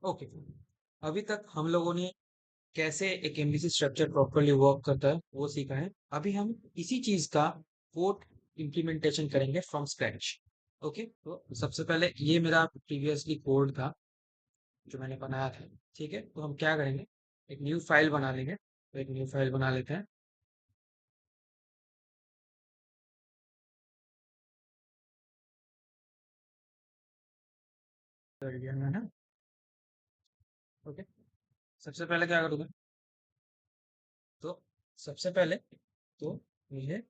Okay, अभी तक हम लोगों ने कैसे एक एमवीसी स्ट्रक्चर प्रॉपरली वर्क करता है वो सीखा है। अभी हम इसी चीज का कोड इम्प्लीमेंटेशन करेंगे फ्रॉम स्क्रैच। ओके, तो सबसे पहले ये मेरा प्रीवियसली कोड था जो मैंने बनाया था। ठीक है, तो हम क्या करेंगे, एक न्यू फाइल बना लेंगे। तो एक न्यू फाइल बना लेते हैं। कर दिया मैंने। ओके, सबसे पहले क्या करूँगा, तो सबसे पहले तो मुझे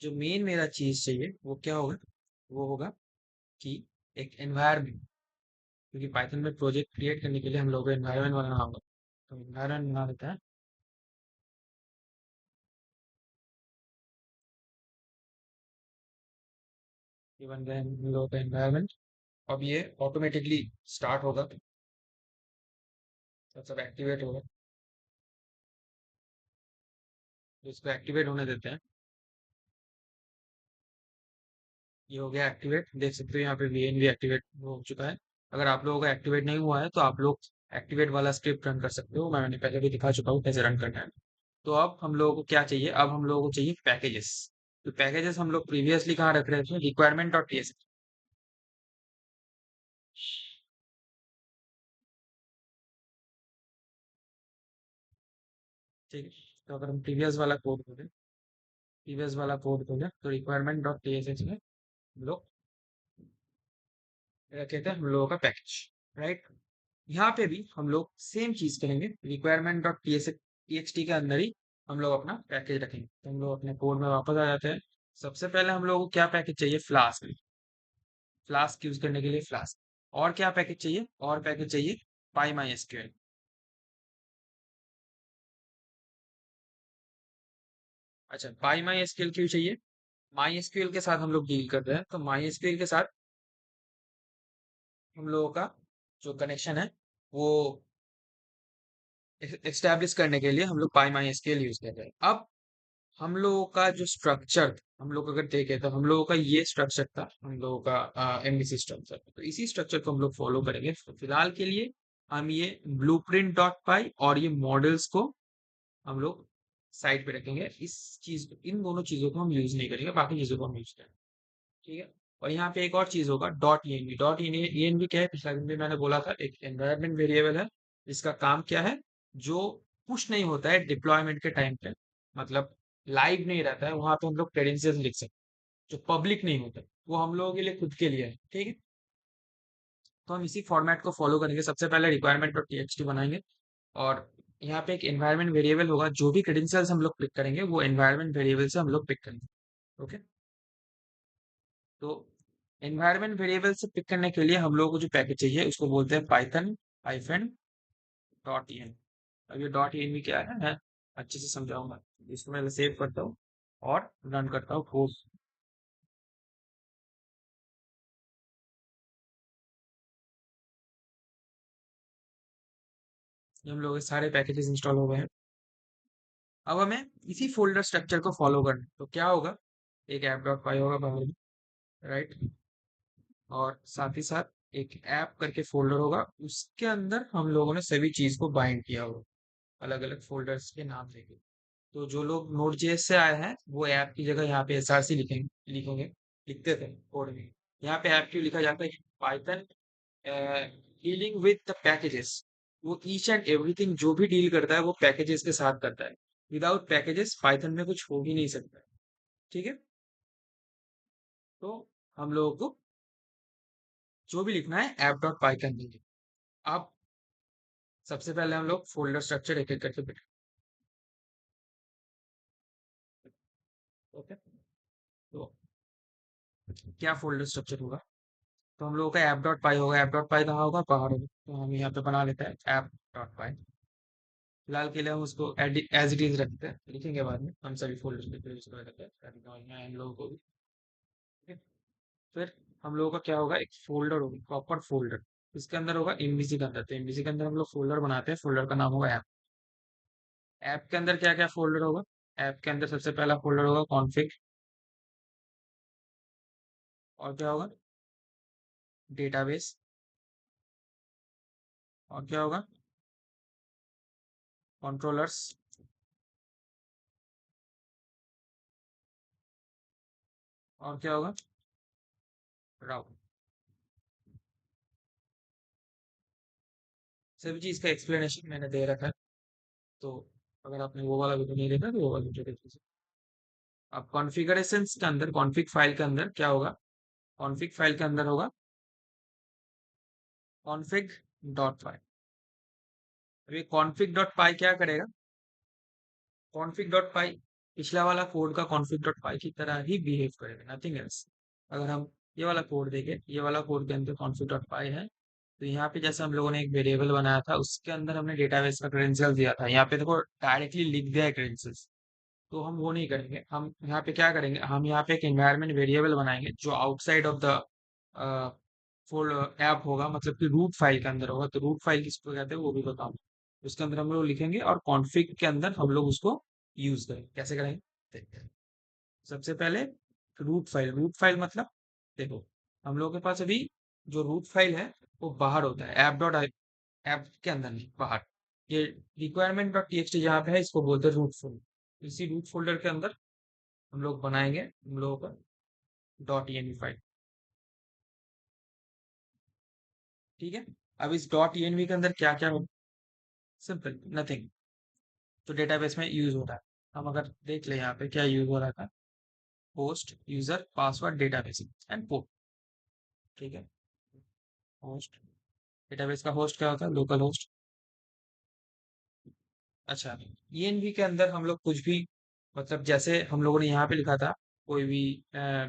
जो मेन मेरा चीज चाहिए वो क्या होगा, वो होगा कि एक एनवायरनमेंट। क्योंकि पाइथन में प्रोजेक्ट क्रिएट करने के लिए हम लोग को एनवायरनमेंट बनाना होगा, तो एनवायरनमेंट बना देता है। ये बन गया हम लोगों का एनवायरनमेंट। अब ये ऑटोमेटिकली स्टार्ट होगा, तो सब एक्टिवेट होगा। तो इसको एक्टिवेट होने देते हैं। ये हो गया एक्टिवेट, देख सकते हो यहाँ पे वीएन भी एक्टिवेट हो चुका है। अगर आप लोगों का एक्टिवेट नहीं हुआ है तो आप लोग एक्टिवेट वाला स्क्रिप्ट रन कर सकते हो, मैंने पहले भी दिखा चुका हूँ कैसे रन करना है। तो अब हम लोगों को क्या चाहिए, अब हम लोगों को चाहिए पैकेजेस। तो पैकेजेस हम लोग प्रीवियसली कहाँ रख रहे थे, रिक्वायरमेंट डॉट टीएस। ठीक है, तो अगर हम प्रीवियस वाला कोड खोलें तो रिक्वायरमेंट डॉट टीएसएच में हम लोग रखे थे हम लोगों का पैकेज, राइट। यहाँ पे भी हम लोग सेम चीज करेंगे, रिक्वायरमेंट डॉट टीएक्सटी के अंदर ही हम लोग अपना पैकेज रखेंगे। तो हम लोग अपने कोड में वापस आ जाते हैं। सबसे पहले हम लोग को क्या पैकेज चाहिए, फ्लास्क। फ्लास्क यूज करने के लिए फ्लास्क। और क्या पैकेज चाहिए, और पैकेज चाहिए पाई माई एसक्यूएल। अच्छा, पाई माई एसक्यूएल क्यों चाहिए, माई एसक्यूएल के साथ हम लोग डील कर रहे हैं, तो माई एसक्यूएल के साथ हम लोगों का जो कनेक्शन है वो एस्टेब्लिश करने के लिए हम लोग पाई माई एसक्यूएल यूज कर रहे हैं। अब हम लोगों का जो स्ट्रक्चर, हम लोग अगर देखें तो हम लोगों का ये स्ट्रक्चर था, हम लोगों का एमवीसी स्ट्रक्चर। तो इसी स्ट्रक्चर को हम लोग फॉलो करेंगे। तो फिलहाल के लिए हम ये ब्लूप्रिंट डॉट पाई और ये मॉडल्स को हम लोग साइड पे रखेंगे। इस चीज को, इन दोनों चीजों को हम यूज नहीं करेंगे, बाकी चीजों को हम यूज करेंगे। ठीक है, और यहाँ पे एक और चीज होगा, डॉट ईएनवी। डॉट ईएनवी क्या है, पिछला दिन भी मैंने बोला था, एक एनवायरनमेंट वेरिएबल है। इसका काम क्या है, जो पुश नहीं होता है डिप्लॉयमेंट के टाइम पे, मतलब लाइव नहीं रहता है, वहां पे हम लोग क्रेडेंशियल्स लिख सकते हैं। जो पब्लिक नहीं होता है, वो हम लोगों के लिए खुद के लिए है। ठीक है, तो हम इसी फॉर्मेट को फॉलो करेंगे। सबसे पहले रिक्वायरमेंट डॉट टीएक्सटी बनाएंगे, और यहाँ पे एक एनवायरनमेंट वेरिएबल होगा, जो भी क्रेडेंशियल्स हम लोग पिक करेंगे वो एनवायरनमेंट वेरिएबल से हम लोग पिक करेंगे। ओके, तो एनवायरनमेंट वेरिएबल से पिक करने के लिए हम लोग को जो पैकेज चाहिए उसको बोलते हैं पाइथन हाइफन डॉट इन। अब ये डॉट इन भी क्या है, मैं अच्छे से समझाऊंगा। इसको मैं सेव करता हूँ और रन करता हूँ कोड। ये हम लोग के सारे पैकेजेस इंस्टॉल हो गए हैं। अब हमें इसी फोल्डर स्ट्रक्चर को फॉलो करना है। तो क्या होगा, एक ऐप डॉट पाई होगा बाहर में, राइट। और साथ ही साथ एक ऐप करके फोल्डर होगा, उसके अंदर हम लोगों ने सभी चीज को बाइंड किया होगा, अलग अलग फोल्डर्स के नाम देके। तो जो लोग नोड जेएस से आए हैं वो ऐप की जगह यहाँ पे एसआरसी लिखेंगे, लिखेंगे, लिखते थे कोड में। यहाँ पे ऐप क्यों लिखा जाता है, Python dealing with the packages. वो ईच एंड एवरीथिंग जो भी डील करता है वो पैकेजेस के साथ करता है। विदाउट पैकेजेस पाइथन में कुछ हो ही नहीं सकता। ठीक है, तो हम लोगों को जो भी लिखना है ऐप डॉट पाइथन देंगे। अब सबसे पहले हम लोग फोल्डर स्ट्रक्चर एक एक करके बैठे। ओके, तो क्या फोल्डर स्ट्रक्चर होगा, तो हम लोगों का ऐप डॉट पाई होगा। ऐप डॉट पाई कहाँ होगा, बाहर होगा, तो हम यहाँ पे बना लेते हैं ऐप डॉट पाई। फिलहाल के लिए हम उसको एज इट इज रखते हैं, लिखेंगे बाद में हम सभी फोल्डर पे यूज कर देते हैं ताकि समझ में आए हम लोगों को भी। ठीक है? फिर हम लोगों का क्या होगा, एक फोल्डर होगा, प्रॉपर फोल्डर। इसके अंदर होगा एमवीसी के अंदर, तो एमवीसी के अंदर हम लोग फोल्डर बनाते हैं, फोल्डर का नाम होगा ऐप। ऐप के अंदर क्या क्या फोल्डर होगा, ऐप के अंदर सबसे पहला फोल्डर होगा कॉन्फ़िग। और क्या होगा, डेटाबेस। और क्या होगा? कंट्रोलर्स। और क्या होगा? राउट। सभी चीज का एक्सप्लेनेशन मैंने दे रखा है, तो अगर आपने वो वाला वीडियो नहीं देखा तो वो वाला वीडियो देख लीजिए। अब कॉन्फ़िगरेशंस के अंदर, कॉन्फ़िग फाइल के अंदर क्या होगा? कॉन्फ़िग फाइल के अंदर होगा कॉन्फ़िग डॉट पाई। अब ये कॉन्फ़िग डॉट पाई क्या करेगा? कॉन्फ़िग डॉट पाई पिछला वाला कोड का कॉन्फ़िग डॉट पाई की तरह ही बिहेव करेगा, नथिंग एल्स। अगर हम ये वाला कोड देखें, ये वाला कोड के अंदर कॉन्फ़िग डॉट पाई है, तो यहाँ पे जैसे हम लोगों ने एक वेरिएबल बनाया था, उसके अंदर हमने डेटाबेस का क्रेडेंशियल दिया था, यहाँ पे देखो डायरेक्टली लिख दिया है क्रेडेंशियल्स। तो हम वो नहीं करेंगे, हम यहाँ पे क्या करेंगे, हम यहाँ पे एक एनवायरनमेंट वेरिएबल बनाएंगे जो outside of the full app होगा, मतलब कि रूट फाइल के अंदर होगा। तो रूट फाइल किसको कहते हैं वो भी बताऊँ। उसके अंदर हम लोग लिखेंगे और कॉन्फ़िग के अंदर हम लोग उसको यूज करेंगे। कैसे करेंगे देखते हैं। सबसे पहले रूट फाइल मतलब, देखो हम लोगों के पास अभी जो रूट फाइल है वो बाहर होता है, ऐप के अंदर नहीं, बाहर। ये रिक्वायरमेंट डॉट टीएक्सटी जहाँ पे है इसको बोलते हैं रूट फोल्डर। इसी रूट फोल्डर के अंदर हम लोग बनाएंगे हम लोगों का डॉट env फाइल। ठीक है। अब इस डॉट env के अंदर क्या क्या होगा? सिंपल, नथिंग जो डेटाबेस में यूज होता है। हम अगर देख ले यहाँ पे क्या यूज हो रहा था, host user password database and port. ठीक है। होस्ट, डेटाबेस का होस्ट क्या होता है? Local host. अच्छा, env के अंदर हम लोग कुछ भी, मतलब जैसे हम लोगों ने यहाँ पे लिखा था कोई भी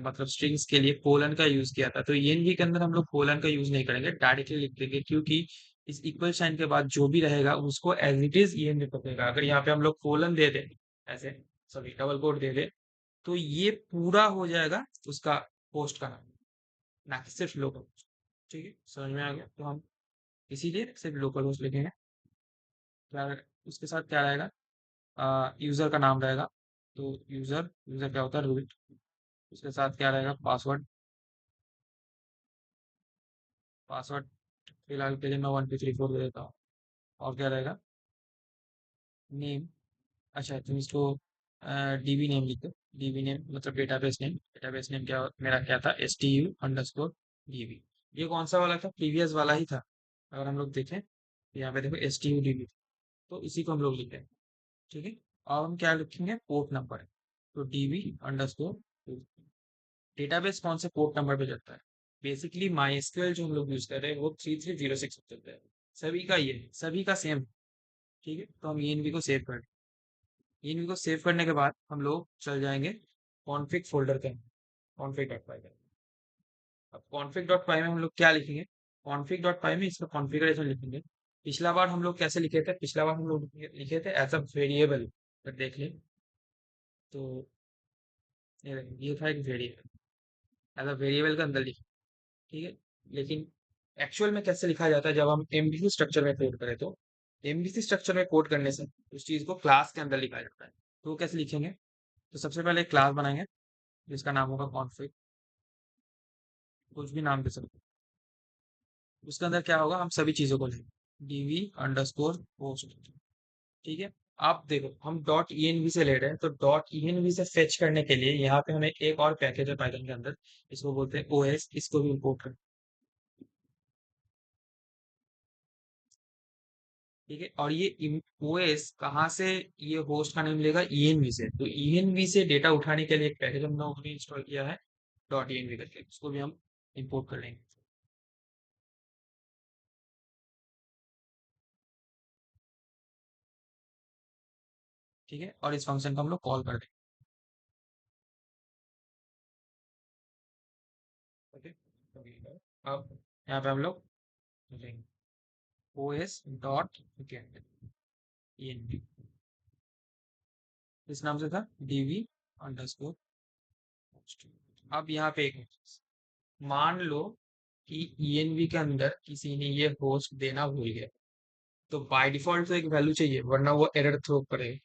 मतलब स्ट्रिंग्स के लिए कोलन का यूज किया था, तो env के अंदर हम लोग कोलन का यूज नहीं करेंगे, डायरेक्टली लिख देंगे, क्योंकि इस इक्वल साइन के बाद जो भी रहेगा उसको एज इट इज env पकड़ेगा। अगर यहाँ पे हम लोग कोलन दे दें, ऐसे सॉरी डबल कोट दे दे, तो ये पूरा हो जाएगा उसका पोस्ट का नाम, ना कि सिर्फ लोकल होस्ट। ठीक है, समझ में आ गया? तो हम इसीलिए सिर्फ लोकल होस्ट लिखेंगे। क्या उसके साथ क्या रहेगा? यूजर का नाम रहेगा, तो यूजर यूजर क्या होता है? रूट। उसके साथ क्या रहेगा? पासवर्ड। पासवर्ड फिलहाल के लिए मैं 1234 दे देता हूँ। और क्या रहेगा? नेम। अच्छा, तुम इसको डीबी नेम लिखो। डीबी नेम मतलब डेटाबेस नेम। डेटाबेस नेम क्या मेरा क्या था? STU_DB। ये कौन सा वाला था? प्रीवियस वाला ही था। अगर हम लोग देखें तो यहाँ पे देखो STU_DB, तो इसी को हम लोग लिखें। ठीक है। और हम क्या लिखेंगे? Port number. तो DB_, डेटाबेस कौन से पोर्ट नंबर पे चलता है? बेसिकली माई एसक्यूएल जो हम लोग यूज कर रहे हैं वो 3306 पे चलता है। सभी का ये सभी का सेम। ठीक है, तो हम env को सेव कर, env को सेव करने के बाद हम लोग चल जाएंगे कॉन्फ़िग फोल्डर के अंदर, कॉन्फ़िग डॉट पाई। अब कॉन्फ़िग डॉट पाई में हम लोग क्या लिखेंगे? कॉन्फ़िग डॉट पाई में इसका कॉन्फ़िगरेशन लिखेंगे। पिछला बार हम लोग कैसे लिखे थे? पिछला बार हम लोग लिखे थे एज अ वेरिएबल। अगर देख लें तो ये था एक वेरिएबल, एज अ वेरिएबल के अंदर लिखे। ठीक है। लेकिन एक्चुअल में कैसे लिखा जाता है? जब हम एमवीसी स्ट्रक्चर में कोड करें, तो एमवीसी स्ट्रक्चर में कोड करने से उस चीज को क्लास के अंदर लिखा जाता है। तो वो कैसे लिखेंगे? तो सबसे पहले एक क्लास बनाएंगे जिसका नाम होगा कॉन्फ़िग, कुछ भी नाम दे सकते हैं। उसके अंदर क्या होगा? हम सभी चीजों को लेंगे, DV_host। ठीक है। आप देखो हम डॉट env से ले रहे हैं, तो डॉट env से फेच करने के लिए यहाँ पे हमें एक और पैकेज है पाइथन के अंदर, इसको बोलते हैं OS। इसको भी इम्पोर्ट करें। ठीक है। और ये ओएस कहाँ से? ये होस्ट का नेम लेगा env से, तो env से डेटा उठाने के लिए एक पैकेज हम लोगों ने इंस्टॉल किया है डॉट env करके, उसको भी हम इंपोर्ट कर लेंगे। ठीक है, और इस फंक्शन को हम लोग कॉल कर देंगे। ओके, अब यहाँ पे हम लोग लिखेंगे ओएस डॉट env, इस नाम से था DV_host। अब यहाँ पे एक चीज़, मान लो कि env के अंदर किसी ने ये होस्ट देना भूल गया, तो बाय डिफॉल्ट तो एक वैल्यू चाहिए वरना वो एरर थ्रो करेगा।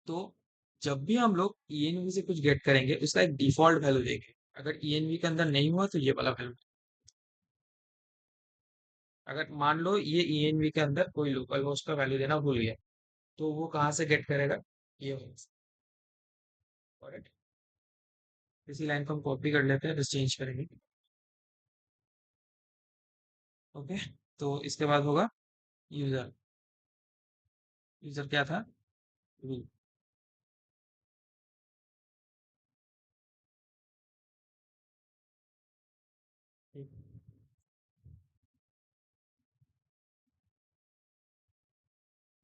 तो जब भी हम लोग env से कुछ गेट करेंगे उसका एक डिफॉल्ट वैल्यू देंगे। अगर env के अंदर नहीं हुआ तो ये वाला वैल्यू। अगर मान लो ये env के अंदर कोई लोकल होस्ट का वैल्यू देना भूल गया, तो वो कहाँ से गेट करेगा? ये वाले से। Alright? इसी लाइन को हम कॉपी कर लेते हैं, बस चेंज करेंगे। ओके, तो इसके बाद होगा यूजर। यूजर क्या था? रूट।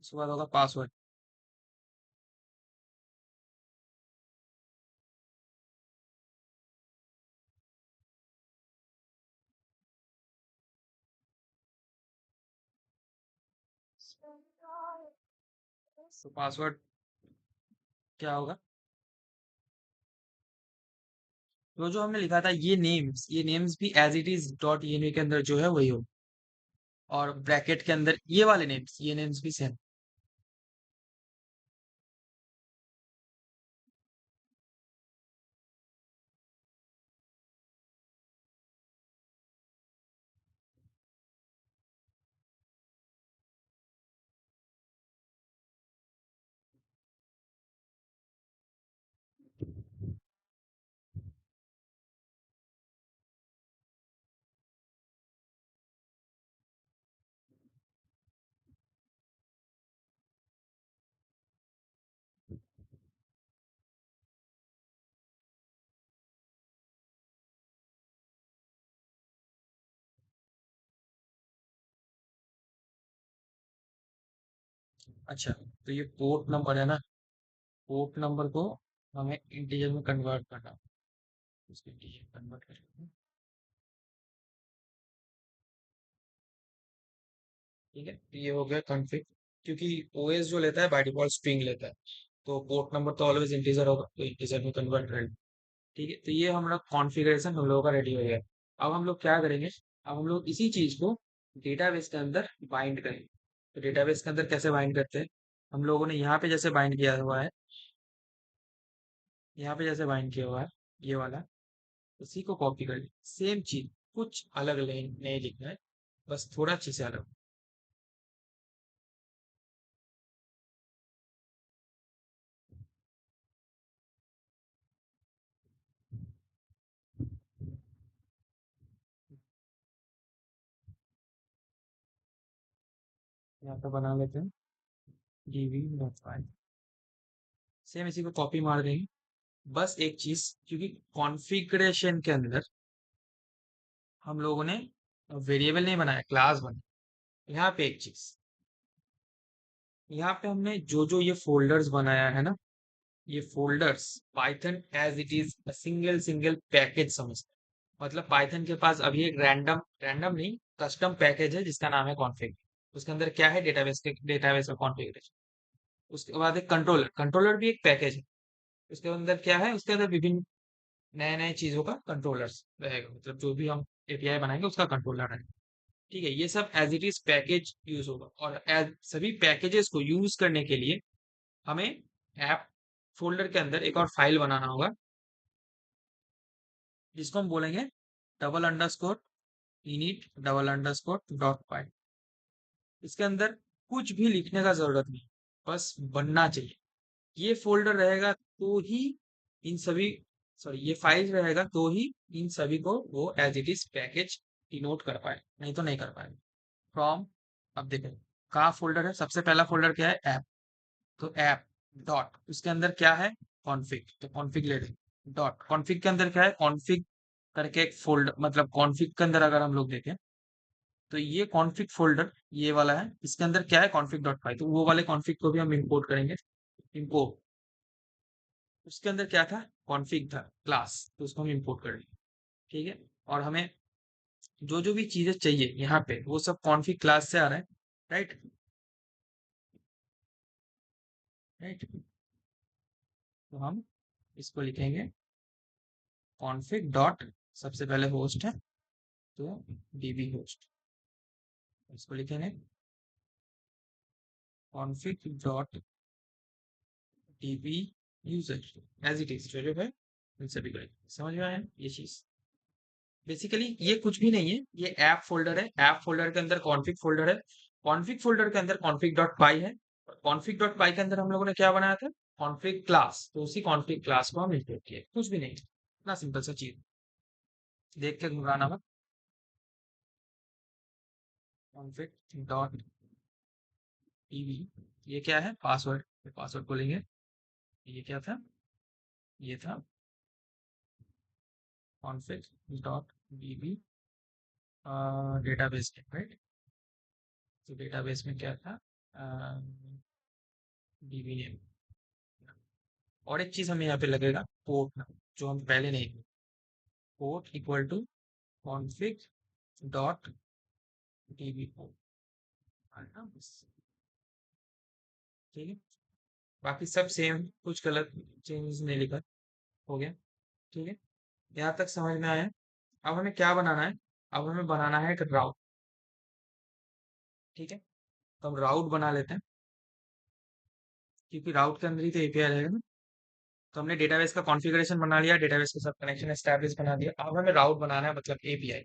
उसके बाद होगा पासवर्ड। तो पासवर्ड क्या होगा? तो जो हमने लिखा था ये नेम्स भी as it is dot env के अंदर जो है वही हो, और ब्रैकेट के अंदर ये वाले नेम्स, ये नेम्स भी सेम। अच्छा, तो ये पोर्ट नंबर है ना, पोर्ट नंबर को हमें इंटीजर में कन्वर्ट करना है। इसको इंटीजर कन्वर्ट करेंगे। ठीक है, तो ये हो गया कॉन्फ़िग। क्योंकि ओएस जो लेता है बाय डिफॉल्ट स्ट्रिंग लेता है, तो पोर्ट नंबर तो ऑलवेज इंटीजर होगा, तो इंटीजर में कन्वर्ट कर। ठीक है, तो ये हमारा कॉन्फ़िगरेशन हम लोगों का रेडी हो गया। अब हम लोग क्या करेंगे? अब हम लोग इसी चीज को डेटाबेस के अंदर बाइंड करेंगे। तो डेटाबेस के अंदर कैसे बाइंड करते हैं? हम लोगों ने यहाँ पे जैसे बाइंड किया हुआ है, यहाँ पे जैसे बाइंड किया हुआ है, ये वाला, उसी को कॉपी कर, सेम चीज, कुछ अलग नहीं लिखना है, बस थोड़ा चीज से अलग। यहाँ पे बना लेते हैं dv.file। सेम इसी को कॉपी मार देंगे। बस एक चीज, क्योंकि कॉन्फ़िगरेशन के अंदर हम लोगों ने वेरिएबल नहीं बनाया, क्लास बनाया। यहाँ पे एक चीज, यहाँ पे हमने जो जो ये फोल्डर्स बनाया है ना, ये folders Python as it is single single package समझते हैं। मतलब पाइथन के पास अभी एक रैंडम रैंडम नहीं, कस्टम पैकेज है जिसका नाम है कॉन्फ़िग। उसके अंदर क्या है? डेटाबेस का कॉन्फ़िगरेशन। उसके बाद एक कंट्रोलर, कंट्रोलर भी एक पैकेज है। उसके अंदर क्या है? उसके अंदर विभिन्न नए नए चीजों का कंट्रोलर्स रहेगा, मतलब जो भी हम एपीआई बनाएंगे उसका कंट्रोलर है। ठीक है, ये सब as it is package use होगा, और एज सभी पैकेजेस को यूज करने के लिए हमें ऐप फोल्डर के अंदर एक और फाइल बनाना होगा, जिसको हम बोलेंगे double underscore init double underscore dot py. इसके अंदर कुछ भी लिखने का जरूरत नहीं, बस बनना चाहिए। ये फोल्डर रहेगा तो ही इन सभी, सॉरी, ये फाइल रहेगा तो ही इन सभी को वो as it is package denote कर पाए, नहीं तो नहीं कर पाए। फ्रॉम, अब देखो कहाँ फोल्डर है, सबसे पहला फोल्डर क्या है? ऐप। तो ऐप डॉट, उसके अंदर क्या है? कॉन्फ़िग, तो कॉन्फ़िग ले लें। डॉट कॉन्फ़िग के अंदर क्या है? कॉन्फ़िग करके एक फोल्डर, मतलब कॉन्फ़िग के अंदर अगर हम लोग देखें, तो ये कॉन्फ़िग फोल्डर ये वाला है, इसके अंदर क्या है? कॉन्फ़िग डॉट पाई। तो वो वाले कॉन्फ़िग को भी हम इंपोर्ट करेंगे। इंपोर्ट, उसके अंदर क्या था? कॉन्फ़िग था क्लास, तो उसको हम इंपोर्ट करेंगे। ठीक है, और हमें जो जो भी चीजें चाहिए यहाँ पे वो सब कॉन्फ़िग क्लास से आ रहा है। Right, right. तो हम इसको लिखेंगे कॉन्फ़िग डॉट, सबसे पहले होस्ट है तो डीबी होस्ट, इसको लिखेंगे config dot DB user, as it is जो जो है उन सभी को लिखेंगे। समझ में आया ये चीज? बेसिकली ये कुछ भी नहीं है, ये ऐप फोल्डर है। ऐप फोल्डर के अंदर कॉन्फ़िग फोल्डर है। कॉन्फ़िग फोल्डर के अंदर config.py है। और config.py के अंदर हम लोगों ने क्या बनाया था? Config class. तो उसी कॉन्फ़िग क्लास को हम इंपोर्ट किए, कुछ भी नहीं, इतना सिंपल सा चीज। देख के घबराना मत। config डॉट pv, ये क्या है? पासवर्ड। पासवर्ड बोलेंगे। ये क्या था? ये था config dot pv database, right? तो डेटाबेस में क्या था? db name. और एक चीज हमें यहाँ पे लगेगा, पोर्ट नाम, जो हम पहले नहीं थे। Port equal to config dot DB port, है ना? बस, ठीक है। बाकी सब सेम, कुछ गलत चेंजेस नहीं लिखा। हो गया, ठीक है। यहाँ तक समझ में आया। अब हमें क्या बनाना है? अब हमें बनाना है एक राउट, ठीक है। तो हम राउट बना लेते हैं, क्योंकि राउट के अंदर ही तो एपीआई रहेगा ना। तो हमने डेटाबेस का कॉन्फ़िगरेशन बना लिया, डेटाबेस के साथ कनेक्शन एस्टैब्लिश बना दिया। अब हमें राउट बनाना है, मतलब एपीआई।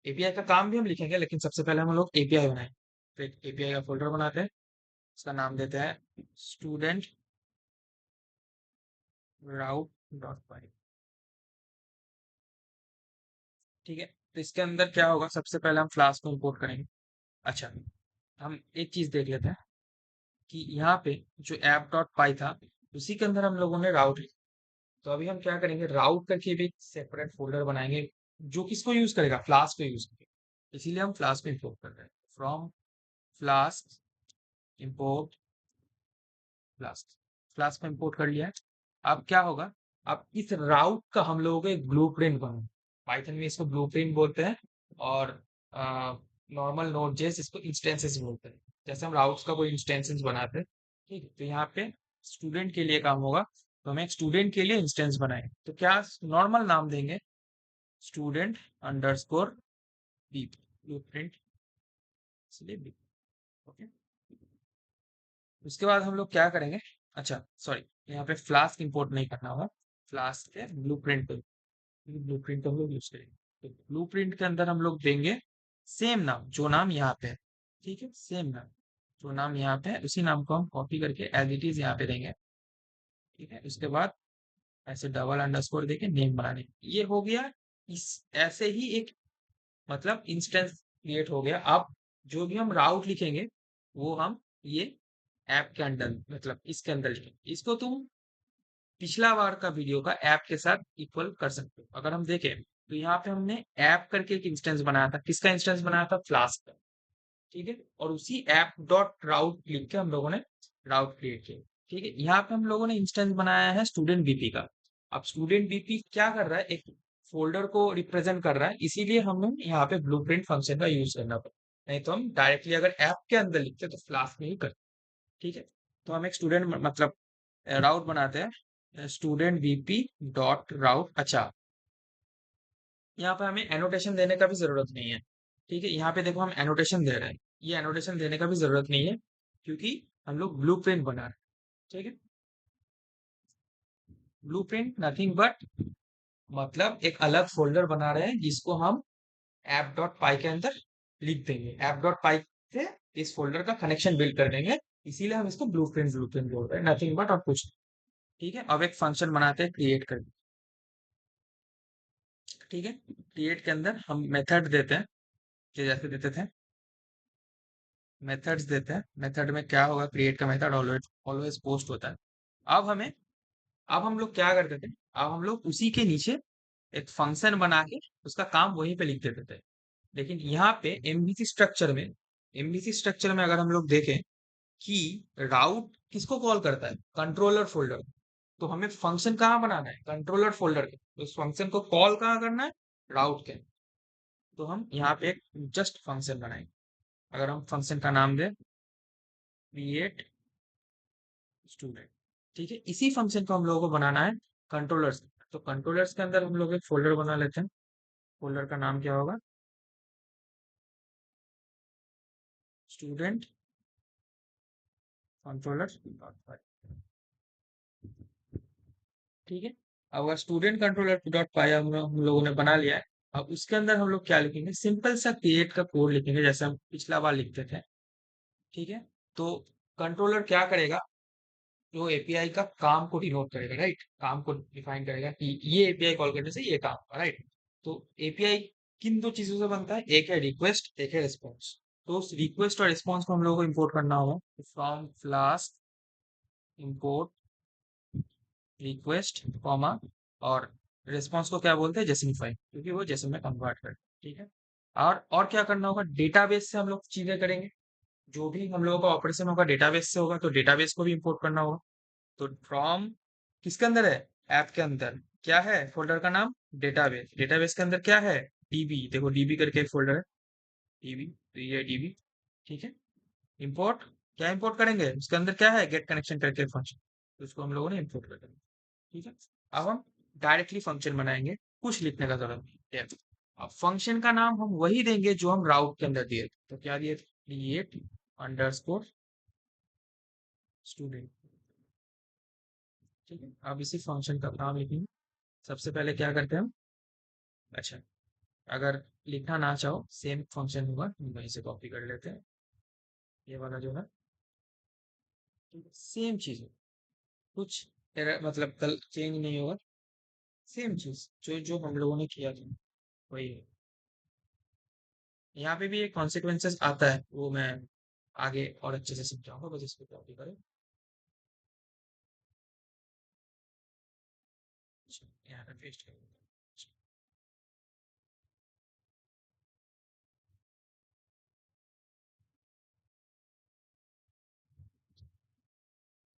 एपीआई का काम भी हम लिखेंगे, लेकिन सबसे पहले हम लोग एपीआई बनाएंगे। तो एक एपीआई का फोल्डर बनाते हैं, उसका नाम देते हैं स्टूडेंट राउट डॉट पाई, ठीक है। तो इसके अंदर क्या होगा? सबसे पहले हम फ्लास्क को इंपोर्ट करेंगे। अच्छा, हम एक चीज देख लेते हैं कि यहाँ पे जो ऐप डॉट पाई था, उसी के अंदर हम लोगों ने राउट लिखा। तो अभी हम क्या करेंगे? राउट करके भी एक सेपरेट फोल्डर बनाएंगे, जो किसको यूज करेगा? फ्लास्क को यूज करेगा। इसीलिए हम फ्लास्क को इंपोर्ट कर रहे हैं। From flask import flask. Flask में इंपोर्ट कर लिया है। अब क्या होगा? अब इस राउट का हम लोगों को एक ब्लूप्रिंट बना, पाइथन में इसको ब्लूप्रिंट बोलते हैं, और नॉर्मल नोड जेएस इसको इंस्टेंसेस बोलते हैं। जैसे हम राउट्स का कोई इंस्टेंसेस बनाते हैं, ठीक है। तो यहाँ पे स्टूडेंट के लिए काम होगा, तो हमें एक स्टूडेंट के लिए इंस्टेंस बनाए, तो क्या नॉर्मल नाम देंगे? स्टूडेंट अंडरस्कोर बी, ब्लूप्रिंट, इसलिए बी। ओके। उसके बाद हम लोग क्या करेंगे? अच्छा सॉरी, यहाँ पे फ्लास्क इंपोर्ट नहीं करना होगा, फ्लास्क के ब्लूप्रिंट को, ब्लूप्रिंट हम लोग यूज करेंगे। तो ब्लूप्रिंट के अंदर हम लोग देंगे सेम नाम, जो नाम यहाँ पे है, ठीक है। सेम नाम, जो नाम यहाँ पे है, उसी नाम को हम कॉपी करके एज इट इज यहाँ पे देंगे, ठीक है। उसके बाद ऐसे डबल अंडरस्कोर देके नेम बनाने, ये हो गया। इस ऐसे ही एक, मतलब इंस्टेंस क्रिएट हो गया। अब जो भी हम राउट लिखेंगे, वो हम ये ऐप के अंदर, मतलब इसके अंदर लिखेंगे। इसको तुम पिछला बार का वीडियो का ऐप के साथ इक्वल कर सकते हो। अगर हम देखें तो यहाँ पे हमने ऐप करके एक इंस्टेंस बनाया था। किसका इंस्टेंस बनाया था? फ्लास्क का, ठीक है। और उसी ऐप डॉट राउट लिख के हम लोगों ने राउट क्रिएट किया, ठीक है। यहाँ पे हम लोगों ने इंस्टेंस बनाया है स्टूडेंट बीपी का। अब स्टूडेंट बीपी क्या कर रहा है? एक फोल्डर को रिप्रेजेंट कर रहा है, इसीलिए हमें यहाँ पे ब्लूप्रिंट फंक्शन का यूज करना पड़ा। नहीं तो हम डायरेक्टली अगर ऐप के अंदर लिखते तो फ्लास्क में ही करते, ठीक है। तो हम एक स्टूडेंट, मतलब राउट बनाते हैं, स्टूडेंट वीपी डॉट राउट। अच्छा, यहाँ पे हमें एनोटेशन देने का भी जरूरत नहीं है, ठीक है। यहाँ पे देखो हम एनोटेशन दे रहे हैं, ये एनोटेशन देने का भी जरूरत नहीं है, क्योंकि हम लोग ब्लूप्रिंट बना रहे हैं, ठीक है। ब्लूप्रिंट नथिंग बट, मतलब एक अलग फोल्डर बना रहे हैं, जिसको हम ऐप डॉट पाई के अंदर लिख देंगे। ऐप डॉट पाई से इस फोल्डर का कनेक्शन बिल्ड कर देंगे, इसीलिए हम इसको ब्लूप्रिंट ब्लूप्रिंट बोल रहे हैं, नथिंग बट और कुछ नहीं, ठीक है। अब एक फंक्शन बनाते हैं क्रिएट कर, ठीक है। क्रिएट के अंदर हम मेथड देते हैं, कि जैसे देते थे मेथड्स देते हैं। मेथड में क्या होगा? क्रिएट का मेथड ऑलवेज ऑलवेज पोस्ट होता है। अब हमें, अब हम लोग क्या करते थे? अब हम लोग उसी के नीचे एक फंक्शन बना के उसका काम वहीं पे लिख देते थे। लेकिन यहाँ पे एमवीसी स्ट्रक्चर में, एमवीसी स्ट्रक्चर में अगर हम लोग देखें कि राउट किसको कॉल करता है? Controller folder. तो हमें फंक्शन कहाँ बनाना है? कंट्रोलर फोल्डर के। तो उस फंक्शन को कॉल कहाँ करना है? राउट के। तो हम यहाँ पे एक जस्ट फंक्शन बनाएंगे। अगर हम फंक्शन का नाम दें क्रिएट स्टूडेंट, ठीक है। इसी फंक्शन को हम लोगों को बनाना है कंट्रोलर्स। तो कंट्रोलर्स के अंदर हम लोग एक फोल्डर बना लेते हैं। फोल्डर का नाम क्या होगा? स्टूडेंट कंट्रोलर डॉट पाई, ठीक है। अब अगर स्टूडेंट कंट्रोलर डॉट पाई हम लोगों ने बना लिया है, अब उसके अंदर हम लोग क्या लिखेंगे, सिंपल सा क्रिएट का कोड लिखेंगे जैसे हम पिछला बार लिखते थे। ठीक है, तो कंट्रोलर क्या करेगा, जो एपीआई का काम को डिनोट करेगा, राइट, काम को डिफाइन करेगा कि ये एपीआई कॉल करने से ये काम होगा, राइट। तो एपीआई किन दो चीजों से बनता है, एक है रिक्वेस्ट, एक है रिस्पॉन्स। तो उस रिक्वेस्ट और रिस्पॉन्स को हम लोगों को इंपोर्ट करना होगा, from flask import request comma, और रिस्पॉन्स को क्या बोलते हैं, जेसमिफाई, क्योंकि वो जेसन में कन्वर्ट कर। ठीक है, और क्या करना होगा, डेटाबेस से हम लोग चीजें करेंगे, जो भी हम लोगों का ऑपरेशन होगा डेटाबेस से होगा, तो डेटाबेस को भी इंपोर्ट करना होगा। तो फ्रॉम किसके अंदर है, ऐप के अंदर क्या है, फोल्डर का नाम डेटाबेस, डेटाबेस के अंदर क्या है, डीबी, देखो डीबी करके एक फोल्डर है, डीबी, तो ये डीबी। ठीक है, इंपोर्ट, क्या इंपोर्ट करेंगे, उसके अंदर क्या है, गेट कनेक्शन करके फंक्शन, तो उसको हम लोगों ने इंपोर्ट कर दिया। ठीक है, अब हम डायरेक्टली फंक्शन बनाएंगे, कुछ लिखने का जरूरत नहीं है। अब फंक्शन का नाम हम वही देंगे जो हम राउट के अंदर दिए थे, तो क्या दिए थे, क्रिएट अंडरस्कोर स्टूडेंट। ठीक है, अब इसी फंक्शन का नाम लिखेंगे। सबसे पहले क्या करते हैं हम, अच्छा, अगर लिखना ना चाहो सेम फंक्शन होगा, हम वहीं से कॉपी कर लेते हैं, ये वाला जो है सेम चीज है, कुछ मतलब कल चेंज नहीं होगा, सेम चीज जो जो हम लोगों ने किया था वही है। यहाँ पे भी एक कॉन्सिक्वेंसेस आता है, वो मैं आगे और अच्छे से समझाऊंगा, बस इसको कॉपी करें। अच्छा, यहाँ पे पेस्ट करें।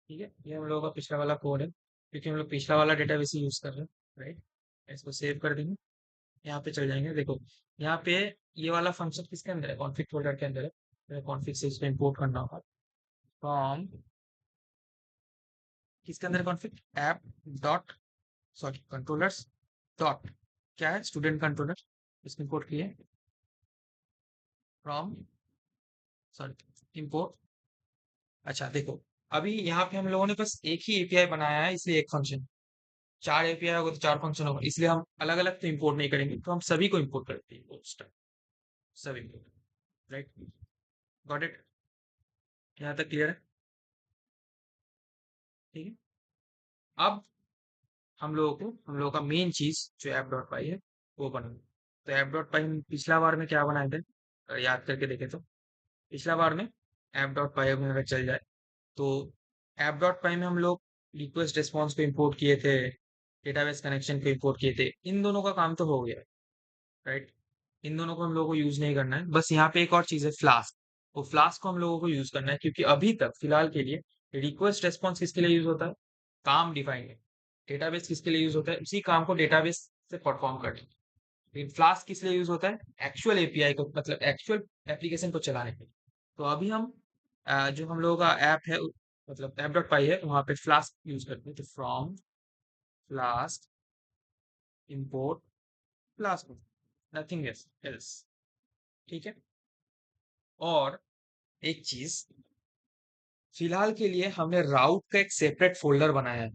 ठीक है, ये हम लोगों का पिछला वाला कोड है, क्योंकि हम लोग पिछला वाला डेटाबेस यूज कर रहे हैं, राइट। इसको सेव कर देंगे, यहाँ पे चल जाएंगे, देखो यहाँ पे ये वाला फंक्शन किसके अंदर है, कॉन्फिग फोल्डर के अंदर है, कॉन्फिग से इसको इंपोर्ट करना होगा, फ्रॉम किसके अंदर, config app dot, sorry controllers dot, क्या है, स्टूडेंट कंट्रोलर, इसको इंपोर्ट किए, फ्रॉम, सॉरी इंपोर्ट। अच्छा देखो, अभी यहाँ पे हम लोगों ने बस एक ही एपीआई बनाया है, इसलिए एक फंक्शन, चार एपीआई होगा तो चार फंक्शन होगा, इसलिए हम अलग अलग तो इंपोर्ट नहीं करेंगे, तो हम सभी को इंपोर्ट करते हैं उस टाइम, सभी को, राइट। गॉट इट, यहाँ तक क्लियर है। ठीक है, अब हम लोगों का मेन चीज जो ऐप डॉट पाई है वो बनाना। तो ऐप डॉट पाई हम पिछला बार में क्या बनाए थे, अगर याद करके देखें तो पिछला बार में ऐप डॉट पाई में अगर चल जाए, तो ऐप डॉट पाई में हम लोग रिक्वेस्ट रिस्पॉन्स को इंपोर्ट किए थे, डेटाबेस कनेक्शन को इंपोर्ट किए थे, इन दोनों का काम तो हो गया, राइट। इन दोनों को हम लोगों को यूज नहीं करना है, बस यहाँ पे एक और चीज है, फ्लास्क। वो फ्लास्क को हम लोगों को यूज करना है, क्योंकि अभी तक फिलहाल के लिए रिक्वेस्ट रेस्पॉन्स किसके लिए यूज होता है, काम डिफाइन है, डेटाबेस किसके लिए यूज होता है, उसी काम को डेटाबेस से परफॉर्म करने, लेकिन फ्लास्क किस लिए यूज होता है, एक्चुअल एपीआई को, मतलब एक्चुअल एप्लीकेशन को चलाने के लिए। तो अभी हम जो हम लोगों का ऐप है मतलब ऐप डॉट पाई है, वहां पे फ्लास्क यूज करते हैं, तो from flask import flask, nothing else. ठीक है, और एक चीज, फिलहाल के लिए हमने राउट का एक सेपरेट फोल्डर बनाया है।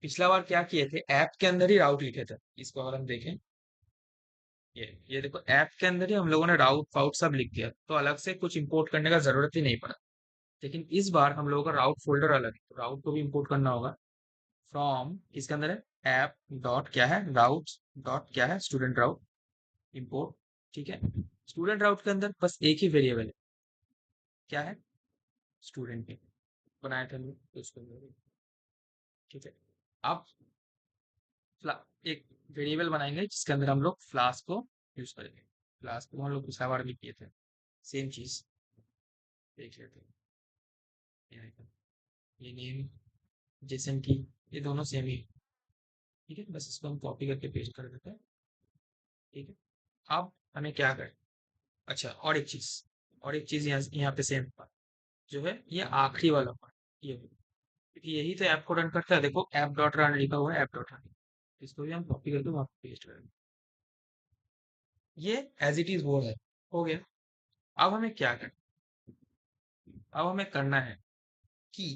पिछला बार क्या किए थे, ऐप के अंदर ही राउट लिखे थे, इसको अगर हम देखें, ये देखो ऐप के अंदर ही हम लोगों ने राउट फाउट सब लिख दिया, तो अलग से कुछ इंपोर्ट करने का जरूरत ही नहीं पड़ा। लेकिन इस बार हम लोगों का राउट फोल्डर अलग है, तो राउट को भी इंपोर्ट करना होगा, फ्रॉम किसके अंदर है, ऐप डॉट क्या है, राउट डॉट क्या है, स्टूडेंट राउट, इंपोर्ट। ठीक है, स्टूडेंट राउट के अंदर बस एक ही वेरिएबल है, क्या है, स्टूडेंट, बनाया था हम लोग, तो उसको ठीक है। अब एक वेरिएबल बनाएंगे जिसके अंदर हम लोग फ्लास्क को यूज करेंगे, फ्लास्क को हम लोग पिछला बार भी किए थे, सेम चीज देख लेते हैं। ये देखो, ये नेम जेसन की, ये दोनों सेम ही है। ठीक है, बस इसको हम कॉपी करके पेस्ट कर देते हैं। ठीक है, अब हमें क्या करें, अच्छा और एक चीज यहाँ पे सेम जो है, ये आखिरी वाला पार्ट, ये क्योंकि यही तो ऐप को रन करता है, देखो ऐप डॉट रन लिखा हुआ है, ऐप डॉट रन, इसको भी हम कॉपी करके वहां पेस्ट करेंगे, ये एज इट इज वो है, हो गया। अब हमें क्या करना, अब हमें करना है कि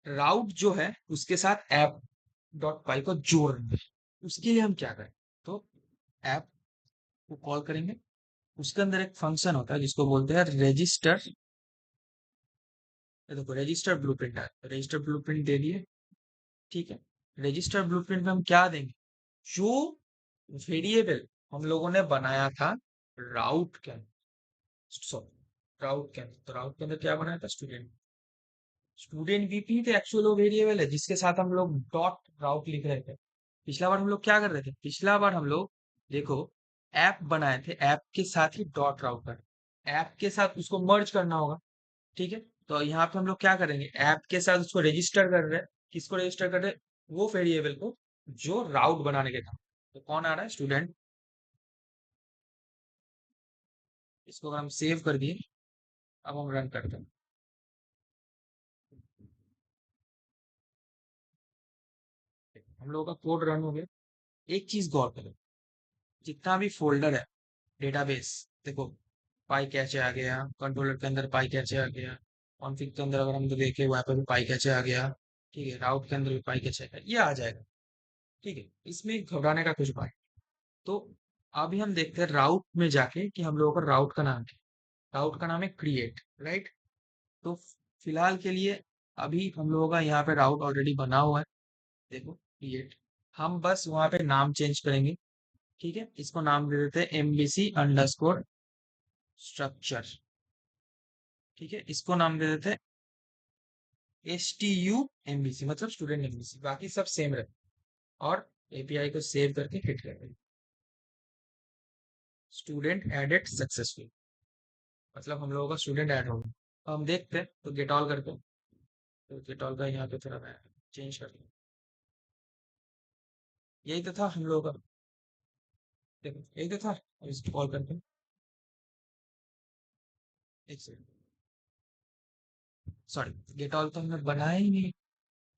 राउट जो है उसके साथ ऐप डॉट पाई को जोड़ना है, उसके लिए हम क्या करें, तो ऐप को कॉल करेंगे। उसके अंदर एक फंक्शन होता है जिसको बोलते हैं रजिस्टर। ये देखो रजिस्टर ब्लूप्रिंट है, रजिस्टर ब्लूप्रिंट दे दिए। ठीक है, रजिस्टर ब्लूप्रिंट में हम क्या देंगे, जो वेरिएबल हम लोगों ने बनाया था राउट के अंदर, सॉरी राउट के अंदर, तो राउट के अंदर क्या बनाया था, स्टूडेंट। स्टूडेंट वीपी तो एक्चुअल वो वेरिएबल है जिसके साथ हम लोग डॉट राउट लिख रहे थे। पिछला बार हम लोग क्या कर रहे थे, पिछला बार हम लोग देखो ऐप बनाए थे, ऐप के साथ ही डॉट राउट कर, ऐप के साथ उसको मर्ज करना होगा। ठीक है, तो यहाँ पे हम लोग क्या करेंगे, ऐप के साथ उसको रजिस्टर कर रहे हैं। किसको रजिस्टर कर रहे हैं, वो वेरिएबल को जो राउट बनाने के था। तो कौन आ रहा है, स्टूडेंट। इसको अगर हम सेव कर दिए, अब हम रन करते हैं। हम लोगों का कोड रन हो गया। एक चीज गौर करें, जितना भी फोल्डर है डेटाबेस, देखो पाई कैचे आ गया, कंट्रोलर के अंदर पाई कैचे आ गया, कॉन्फ़िग के अंदर अगर हम तो देखें वहां पर भी पाई कैचे आ गया। ठीक है, राउट के अंदर भी पाई कैचे आ गया, ये आ जाएगा। ठीक है, इसमें घबराने का कुछ बात नहीं। तो अभी हम देखते हैं राउट में जाके कि हम लोगों का राउट का नाम क्या है। राउट का नाम है क्रिएट, राइट। तो फिलहाल के लिए अभी हम लोगों का यहाँ पे राउट ऑलरेडी बना हुआ है, देखो क्रिएट। हम बस वहां पे नाम चेंज करेंगे। ठीक है, इसको नाम दे देते हैं एमबीसी अंडरस्कोर स्ट्रक्चर। ठीक है, इसको नाम दे देते हैं STU MVC, मतलब स्टूडेंट एमबीसी, बाकी सब सेम रहे। और एपीआई को सेव करके हिट करें, स्टूडेंट एडेड सक्सेसफुल, मतलब हम लोगों का स्टूडेंट ऐड हो गया। तो हम देखते हैं, तो गेट ऑल करते हैं। तो गेट ऑल का यहाँ पे थोड़ा मैं चेंज कर दूँ। यही तो था हम लोगों का, देखो यही तो था। अब इसको कॉल करते हैं, एक सेकंड, सॉरी, गेट ऑल तो हमने बनाया ही नहीं,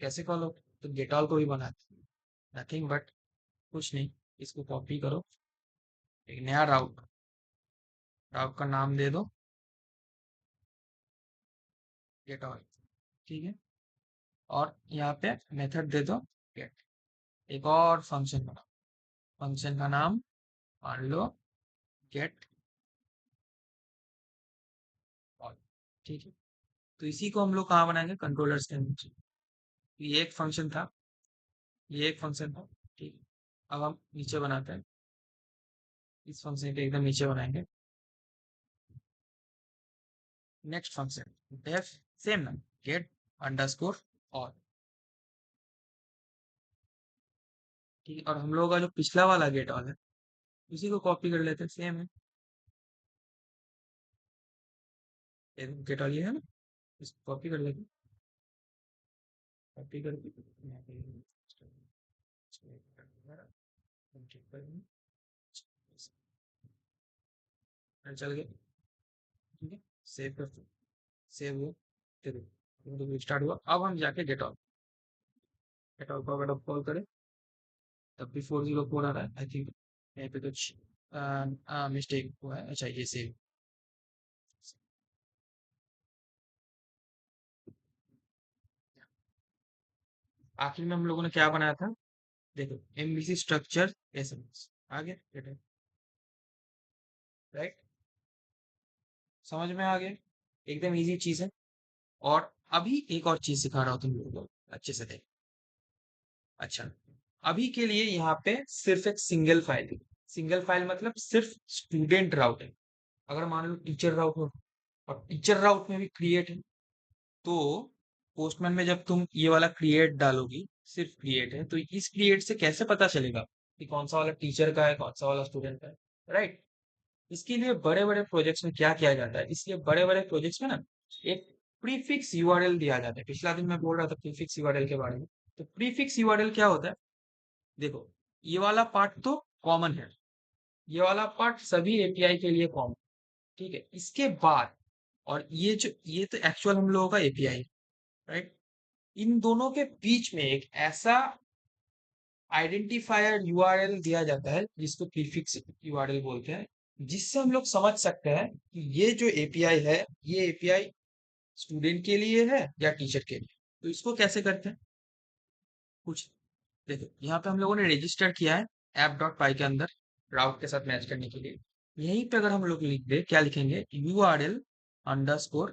कैसे कॉल हो। तो गेट ऑल को भी बना, नथिंग बट, कुछ नहीं, इसको कॉपी करो, एक नया राउट, राउट का नाम दे दो गेट ऑल। ठीक है, और यहाँ पे मेथड दे दो गेट। एक और फंक्शन बना, फंक्शन का नाम मान लो गेट ऑल। ठीक है, तो इसी को हम लोग कहाँ बनाएंगे, कंट्रोलर्स के नीचे। ये एक फंक्शन था, ये एक फंक्शन था। ठीक है, अब हम नीचे बनाते हैं, इस फंक्शन के एकदम नीचे बनाएंगे नेक्स्ट फंक्शन डेफ, सेम ना, गेट अंडरस्कोर ऑल। ठीक है, और हम लोगों का जो पिछला वाला गेट ऑल है उसी को कॉपी कर लेते हैं, सेम है, गेट ऑल ये है ना, इसको कॉपी कर लेते हैं। कॉपी करके यहाँ पे चल गए। ठीक है, सेव कर, सेव हुआ, देखो स्टार्ट हुआ। अब हम जाके गेट ऑल को अगर कॉल करें, तब भी 404 आ रहा है, आई थिंक यहाँ पे कुछ मिस्टेक हुआ है। अच्छा, ये सेव, आखिर में हम लोगों ने क्या बनाया था, देखो एमबीसी स्ट्रक्चर एसएमएस आ गया, राइट, समझ में आ गया, एकदम इजी चीज है। और अभी एक और चीज सिखा रहा हूँ तुम लोगों को, अच्छे से देख। अच्छा, अभी के लिए यहाँ पे सिर्फ एक सिंगल फाइल है। सिंगल फाइल मतलब सिर्फ स्टूडेंट राउट है। अगर मान लो टीचर राउट हो, और टीचर राउट में भी क्रिएट है, तो पोस्टमैन में जब तुम ये वाला क्रिएट डालोगी, सिर्फ क्रिएट है, तो इस क्रिएट से कैसे पता चलेगा कि कौन सा वाला टीचर का है, कौन सा वाला स्टूडेंट का है, राइट। इसके लिए बड़े बड़े प्रोजेक्ट्स में क्या किया जाता है, इसलिए बड़े बड़े प्रोजेक्ट्स में ना एक प्रीफिक्स यूआरएल दिया जाता है। पिछला दिन मैं बोल रहा था प्रीफिक्स यूआरएल के बारे में। तो प्रीफिक्स यूआरएल क्या होता है, देखो ये वाला पार्ट तो कॉमन है, ये वाला पार्ट सभी एपीआई के लिए कॉमन। ठीक है, इसके बाद, और ये तो एक्चुअल हम लोगों का एपीआई, राइट। इन दोनों के बीच में एक ऐसा आइडेंटिफायर यूआरएल दिया जाता है जिसको प्रीफिक्स यूआरएल बोलते हैं, जिससे हम लोग समझ सकते हैं कि ये जो एपीआई है, ये एपीआई स्टूडेंट के लिए है या टीचर के लिए। तो इसको कैसे करते हैं, कुछ देखो यहाँ पे हम लोगों ने रजिस्टर किया है ऐप डॉट पाई के अंदर राउट के साथ मैच करने के लिए। यहीं पे अगर हम लोग लिख दे, क्या लिखेंगे, URL अंडरस्कोर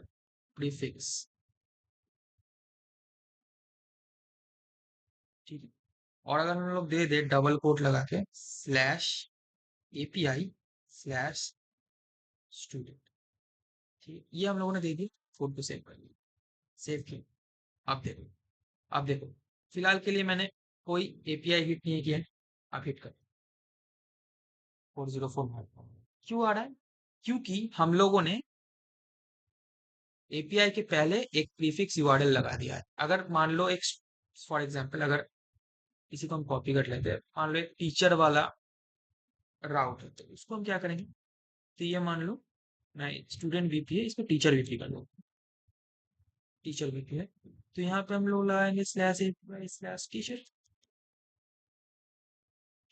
प्रीफिक्स, ठीक है। और अगर हम लोग दे दे डबल कोट लगा K slash API slash student, ठीक है, ये हम लोगों ने दे दी। कोड को सेव कर लिया, सेव किया। आप देखो, आप देखो, फिलहाल के लिए मैंने कोई API हिट नहीं किया है। आप हिट कर 404 क्यों आ रहा है? क्योंकि हम लोगों ने API के पहले एक प्रीफिक्स URL लगा दिया है। अगर मान लो एक, फॉर एग्जांपल, अगर इसी को हम कॉपी कर लेते हैं, मान लो एक टीचर वाला राउट है, तो उसको हम क्या करेंगे, तो ये मान लो मैं स्टूडेंट VP है, इसको टीचर VP कर लो, टीचर VP है, तो यहाँ पे हम लोग लगाएंगे स्लैश API स्लैश टीचर,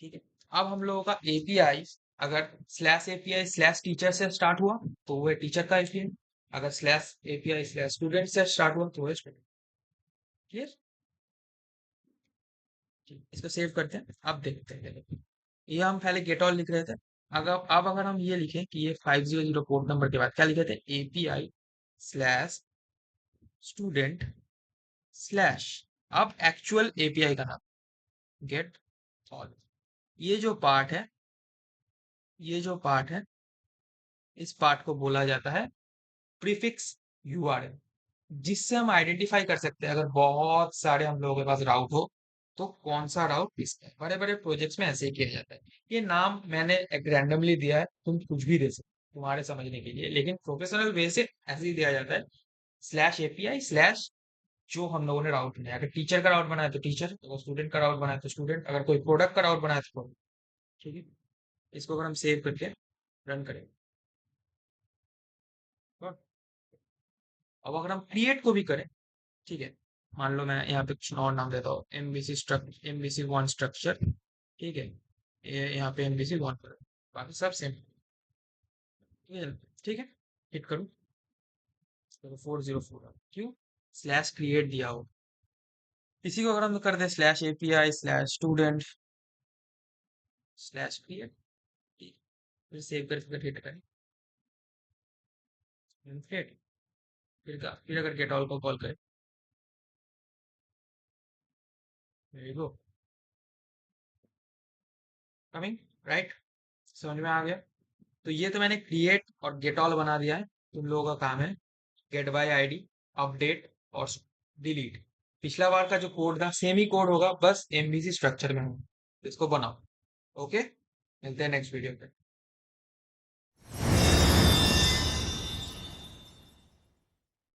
ठीक है। अब हम लोगों का API अगर स्लैश API स्लैश टीचर से स्टार्ट हुआ तो वो है टीचर का API, अगर स्लैश API स्लैश स्टूडेंट से स्टार्ट हुआ तो वो है स्टूडेंट। क्लियर? इसको सेव करते हैं, अब देखते हैं। देखो, ये हम पहले गेट ऑल लिख रहे थे। अगर हम ये लिखें कि ये 500 पोर्ट नंबर के बाद क्या लिखे थे, API स्लैश स्टूडेंट स्लैश, अब एक्चुअल API का नाम गेट ऑल। ये जो पार्ट है, ये जो पार्ट है, इस पार्ट को बोला जाता है प्रीफिक्स URL, जिससे हम आइडेंटिफाई कर सकते हैं अगर बहुत सारे हम लोगों के पास राउट हो तो कौन सा राउट किसका है। बड़े बड़े प्रोजेक्ट्स में ऐसे ही किया जाता है। ये नाम मैंने एक रैंडमली दिया है, तुम कुछ भी दे सकते हो तुम्हारे समझने के लिए, लेकिन प्रोफेशनल वे से ऐसे ही दिया जाता है, स्लैश API स्लैश जो हम लोगों ने राउट बनाया। अगर टीचर का राउट बनाया तो टीचर, अगर स्टूडेंट का राउट बनाया तो स्टूडेंट, अगर कोई प्रोडक्ट का राउट बनाया तो प्रोडक्ट, ठीक है। इसको अगर हम सेव करके रन करें, तो अब अगर हम क्रिएट को भी करें, ठीक है, मान लो मैं यहाँ पे कुछ और नाम देता हूँ, MVC1 स्ट्रक्चर, ठीक है, ये यहाँ पे MVC1 पर, बाकी सब सेम, ठीक है। हिट करूँ तो 404, क्यों, स्लैश क्रिएट दिया हो। इसी को अगर हम कर दे slash API slash student slash create, फिर सेव करके हिट करें, फिर फिर अगर गेट ऑल को कॉल करें, गो कमिंग, राइट, समझ में आ गया। तो ये तो मैंने क्रिएट और गेट ऑल बना दिया है। तुम लोगों का काम है गेट बाय ID, अपडेट और डिलीट। पिछला बार का जो कोड था सेम ही कोड होगा, बस MVC स्ट्रक्चर में हो, इसको बनाओ। ओके, मिलते हैं नेक्स्ट वीडियो पे।